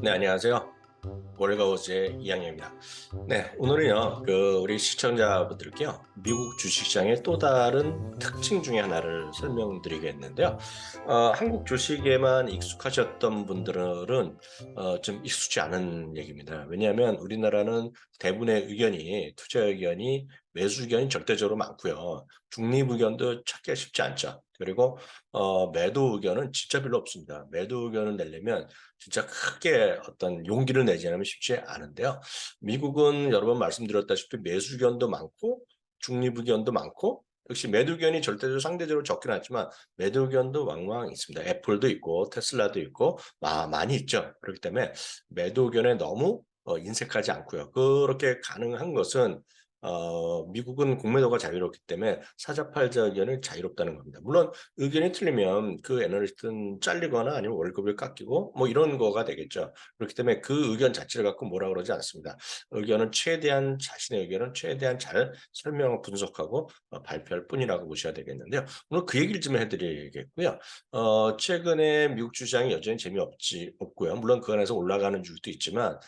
네, 안녕하세요. 월가우즈의 이양입니다. 네, 오늘은요, 우리 시청자분들께요, 미국 주식시장의 또 다른 특징 중에 하나를 설명드리겠는데요. 한국 주식에만 익숙하셨던 분들은 좀 익숙지 않은 얘기입니다. 왜냐하면 우리나라는 대부분의 의견이, 투자 의견이 매수 의견이 절대적으로 많고요. 중립 의견도 찾기가 쉽지 않죠. 그리고 매도 의견은 진짜 별로 없습니다. 매도 의견을 내려면 진짜 크게 어떤 용기를 내지 않으면 쉽지 않은데요. 미국은 여러 번 말씀드렸다시피 매수 의견도 많고 중립 의견도 많고 역시 매도 의견이 절대적으로 상대적으로 적긴 하지만 매도 의견도 왕왕 있습니다. 애플도 있고 테슬라도 있고 많이 있죠. 그렇기 때문에 매도 의견에 너무 인색하지 않고요. 그렇게 가능한 것은 미국은 공매도가 자유롭기 때문에 사자팔자 의견을 자유롭다는 겁니다. 물론 의견이 틀리면 그 애널리스트는 잘리거나 아니면 월급을 깎이고 뭐 이런 거가 되겠죠. 그렇기 때문에 그 의견 자체를 갖고 뭐라 그러지 않습니다. 의견은 최대한 자신의 의견은 최대한 잘 설명하고 분석하고 발표할 뿐이라고 보셔야 되겠는데요. 오늘 그 얘기를 좀 해드리겠고요. 최근에 미국 주식이 여전히 없고요. 물론 그 안에서 올라가는 주도 있지만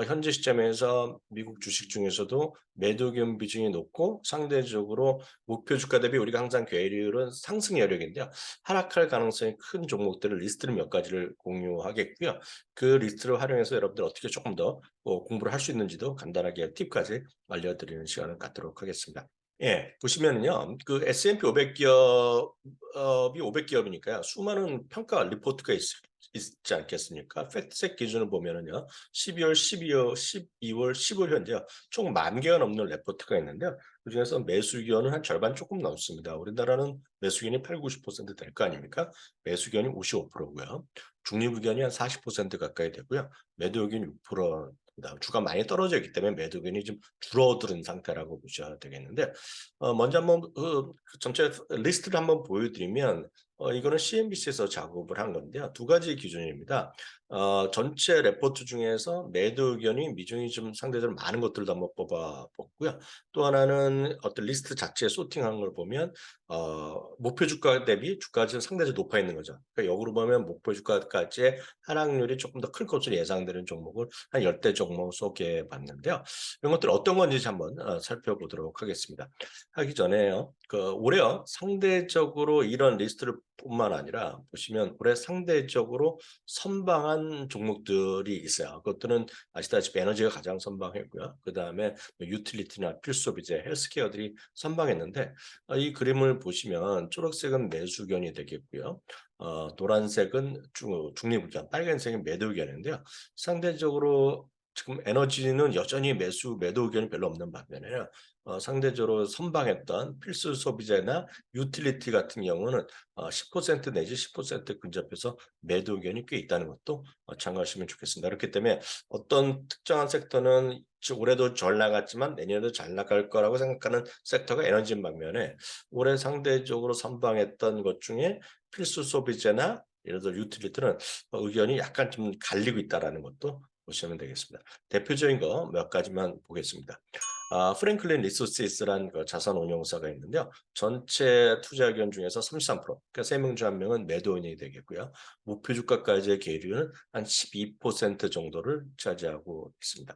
현재 시점에서 미국 주식 중에서도 매도 기업 비중이 높고 상대적으로 목표 주가 대비 우리가 항상 괴리율은 상승 여력인데요. 하락할 가능성이 큰 종목들을 리스트를 몇 가지를 공유하겠고요. 그 리스트를 활용해서 여러분들 어떻게 조금 더 공부를 할 수 있는지도 간단하게 팁까지 알려드리는 시간을 갖도록 하겠습니다. 예, 보시면은요, 그 S&P 500 기업이 500 기업이니까요, 수많은 평가 리포트가 있지 않겠습니까? 팩트셋 기준을 보면은요, 12월, 12월, 12월, 15일 현재요, 총 10,000개가 넘는 레포트가 있는데요. 그중에서 매수기원은 한 절반 조금 넘습니다. 우리나라는 매수기원이 8, 90%될 거 아닙니까? 매수기원이 55%고요. 중립의견이 한 40% 가까이 되고요. 매도의견이 6%입니다. 주가 많이 떨어져 있기 때문에 매도의견이 좀 줄어드는 상태라고 보셔야 되겠는데 먼저 한번 그 전체 리스트를 한번 보여드리면 이거는 CNBC에서 작업을 한 건데요. 두 가지 기준입니다. 전체 레포트 중에서 매도 의견이 미중이 좀 상대적으로 많은 것들도 한번 뽑아봤고요. 또 하나는 어떤 리스트 자체에 소팅한 걸 보면 목표 주가 대비 주가가 지금 상대적으로 높아 있는 거죠. 그러니까 역으로 보면 목표 주가까지의 하락률이 조금 더 클 것으로 예상되는 종목을 한 10대 종목 소개해 봤는데요. 이런 것들 어떤 건지 한번 살펴보도록 하겠습니다. 하기 전에요. 올해요. 상대적으로 이런 리스트를 뿐만 아니라 보시면 올해 상대적으로 선방한 종목들이 있어요. 그것들은 아시다시피 에너지가 가장 선방했고요. 그다음에 유틸리티나 필수소비재, 헬스케어들이 선방했는데 이 그림을 보시면 초록색은 매수 견이 되겠고요. 노란색은 중립 의견, 빨간색은 매도 의견인데요. 상대적으로 지금 에너지는 여전히 매도 의견이 별로 없는 반면에 상대적으로 선방했던 필수 소비재나 유틸리티 같은 경우는 10% 내지 10% 근접해서 매도 의견이 꽤 있다는 것도 참고하시면 좋겠습니다. 그렇기 때문에 어떤 특정한 sek터는 올해도 잘 나갔지만 내년에도 잘 나갈 거라고 생각하는 섹터가 에너지인 반면에 올해 상대적으로 선방했던 것 중에 필수 소비재나 예를 들어 유틸리티는 의견이 약간 좀 갈리고 있다는 것도 보시면 되겠습니다. 대표적인 거 몇 가지만 보겠습니다. 프랭클린 리소시스라는 그 자산 운용사가 있는데요. 전체 투자 의견 중에서 33%, 그러니까 3명 중 1명은 매도인이 되겠고요. 목표 주가까지의 계류는 한 12% 정도를 차지하고 있습니다.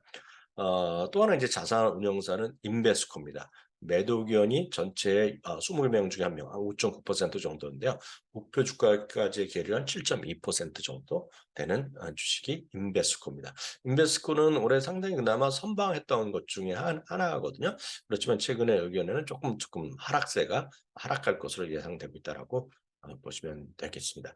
또 하나 이제 자산 운용사는 인베스코입니다. 매도 의견이 전체 20명 중에 1명, 한 5.9% 정도인데요. 목표 주가까지의 계류는 7.2% 정도 되는 주식이 인베스코입니다. 인베스코는 올해 상당히 그나마 선방했던 것 중에 하나거든요. 그렇지만 최근의 의견에는 조금 하락세가 하락할 것으로 예상되고 있다라고 보시면 되겠습니다.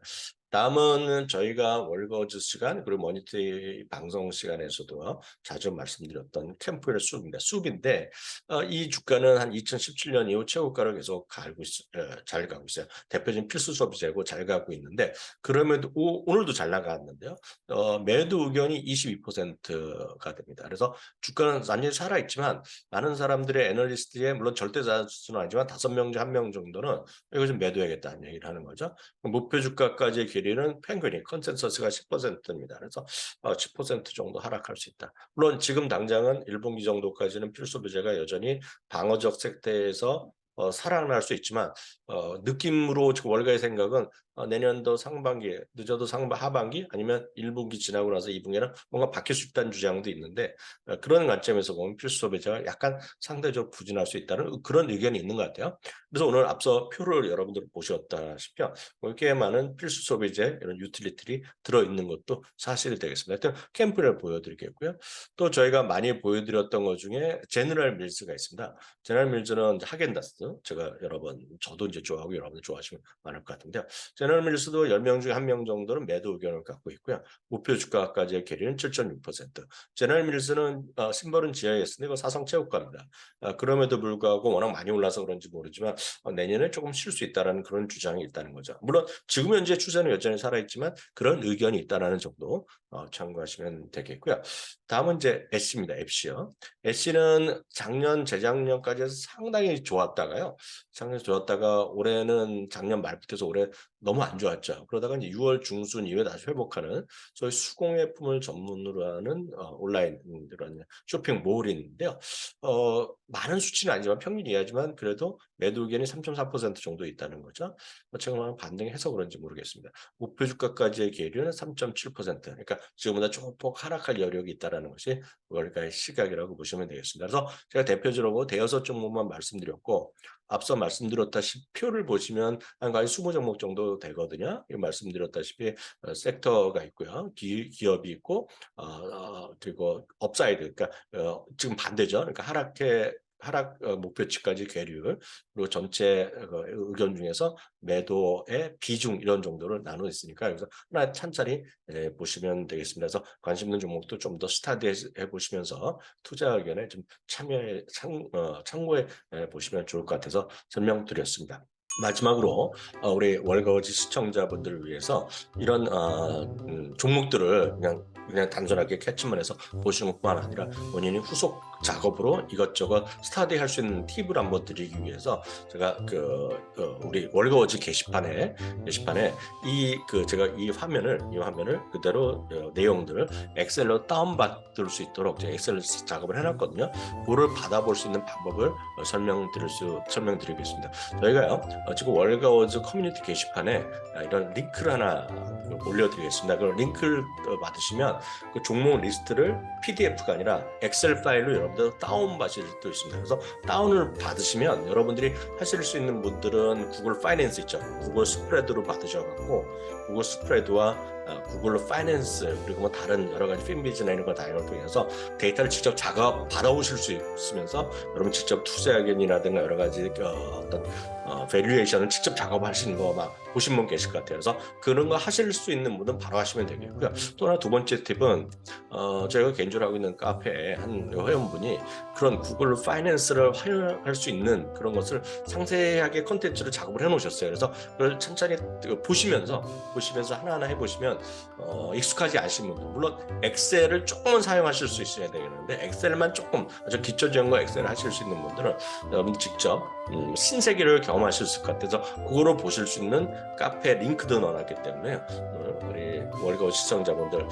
다음은 저희가 월거즈 시간 그리고 머니터리 방송 시간에서도 자주 말씀드렸던 캠프의 숲입니다. 숲인데 이 주가는 한 2017년 이후 최고가를 계속 잘 가고 있어요. 대표적인 필수 소비재고 잘 가고 있는데 그럼에도 오늘도 잘 나갔는데요. 매도 의견이 22%가 됩니다. 그래서 주가는 완전히 살아있지만 많은 사람들의 애널리스트의 물론 절대 다수는 아니지만 5명 중 1명 정도는 이거 좀 매도해야겠다는 얘기를 하는 거죠. 목표 주가까지의 길이는 펭귄이 컨센서스가 10%입니다. 그래서 10% 정도 하락할 수 있다. 물론 지금 당장은 1분기 정도까지는 필수 부재가 여전히 방어적 섹터에서 살아날 수 있지만 느낌으로 지금 월가의 생각은 내년도 상반기, 늦어도 하반기 아니면 1분기 지나고 나서 2분기는 뭔가 바뀔 수 있다는 주장도 있는데 그런 관점에서 보면 필수 소비자가 약간 상대적으로 부진할 수 있다는 그런 의견이 있는 것 같아요. 그래서 오늘 앞서 표를 여러분들 보셨다시피 꽤 많은 필수 소비재 이런 유틸리티들이 들어있는 것도 사실이 되겠습니다. 하여튼 캠프를 보여드리겠고요. 또 저희가 많이 보여드렸던 것 중에 제너럴 밀스가 있습니다. 제너럴 밀스는 하겐다스 제가 여러 번 저도 이제 좋아하고 여러분들 좋아하시면 많을 것 같은데요. 제너럴 밀스도 10명 중에 1명 정도는 매도 의견을 갖고 있고요. 목표 주가까지의 괴리는 7.6%. 제너럴 밀스는 심벌은 GIS인데 이거 사성체육과입니다. 그럼에도 불구하고 워낙 많이 올라서 그런지 모르지만 내년에 조금 쉴 수 있다는 그런 주장이 있다는 거죠. 물론 지금 현재 추세는 여전히 살아있지만 그런 의견이 있다는 정도 참고하시면 되겠고요. 다음은 이제 애쉬입니다. 애쉬요. 애쉬는 작년, 재작년까지 해서 상당히 좋았다가요. 작년 좋았다가 올해는 작년 말부터 올해 너무 안 좋았죠. 그러다가 이제 6월 중순 이후에 다시 회복하는 저희 수공예품을 전문으로 하는 온라인 이런 쇼핑몰인데요. 많은 수치는 아니지만 평균 이하지만 그래도 매도 의견이 3.4% 정도 있다는 거죠. 지금 반등해서 그런지 모르겠습니다. 목표 주가까지의 계류는 3.7%. 그러니까 지금보다 조금폭 하락할 여력이 있다는 것이 월가의 시각이라고 보시면 되겠습니다. 그래서 제가 대표적으로 대여섯 종목만 말씀드렸고 앞서 말씀드렸다시피 표를 보시면 한 거의 20종목 정도 되거든요. 말씀드렸다시피 섹터가 있고요. 기업이 있고 그리고 업사이드 그러니까 지금 반대죠. 그러니까 하락 목표치까지 계류 그리고 전체 의견 중에서 매도의 비중 이런 정도를 나눠 있으니까 여기서 하나 찬찬히 보시면 되겠습니다. 그래서 관심 있는 종목도 좀 더 스타디해 보시면서 투자 의견에 좀 참고해 보시면 좋을 것 같아서 설명드렸습니다. 마지막으로 우리 월거지 시청자분들을 위해서 이런 종목들을 그냥 단순하게 캐치만 해서 보시는 것뿐만 아니라 본인이 후속 작업으로 이것저것 스타디할 수 있는 팁을 한번 드리기 위해서 제가 우리 월거워치 게시판에 제가 이 화면을 그대로 내용들을 엑셀로 다운받을 수 있도록 제가 엑셀 작업을 해놨거든요. 그거를 받아볼 수 있는 방법을 설명드리겠습니다. 저희가요 지금 월거워치 커뮤니티 게시판에 이런 링크를 하나 올려드리겠습니다. 그 링크를 받으시면 그 종목 리스트를 PDF가 아니라 엑셀 파일로 여러분들 다운받으실 수 있습니다. 그래서 다운을 받으시면 여러분들이 하실 수 있는 분들은 구글 파이낸스 있죠. 구글 스프레드로 받으셔갖고 구글 스프레드와 구글 파이낸스 그리고 뭐 다른 여러 가지 핀비즈나 이런 거 다양한 걸 통해서 데이터를 직접 작업 받아오실 수 있으면서 여러분 직접 투자 의견이라든가 여러 가지 어떤 밸류에이션을 직접 작업하시는 거 막 보신 분 계실 것 같아요. 그래서 그런 거 하실 수 있는 분은 바로 하시면 되겠고요. 또 하나 두 번째 팁은 제가 개인적으로 하고 있는 카페에 한 회원분이 그런 구글 파이낸스를 활용할 수 있는 그런 것을 상세하게 컨텐츠를 작업을 해놓으셨어요. 그래서 그걸 천천히 보시면서 하나하나 해보시면 익숙하지 않으신 분들 물론 엑셀을 조금은 사용하실 수 있어야 되겠는데 엑셀만 조금 아주 기초적인 거 엑셀을 하실 수 있는 분들은 여러분 직접 신세계를 경험하실 수 있을 것 같아서 그거로 보실 수 있는 카페 링크도 넣어놨기 때문에 우리 월거 시청자분들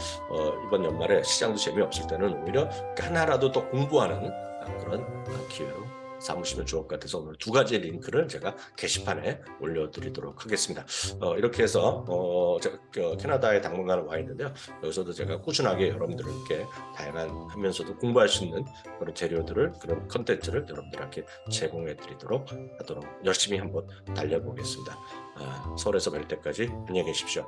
이번 연말에 시장도 재미없을 때는 오히려 하나라도 더 공부하는 그런 기회로 삼으시면 좋을 것 같아서 오늘 두 가지 링크를 제가 게시판에 올려드리도록 하겠습니다. 이렇게 해서 제가 캐나다에 당분간 와 있는데요. 여기서도 제가 꾸준하게 여러분들께 다양한 하면서도 공부할 수 있는 그런 재료들을 그런 컨텐츠를 여러분들께 제공해 드리도록 하도록 열심히 한번 달려보겠습니다. 서울에서 뵐 때까지 안녕히 계십시오.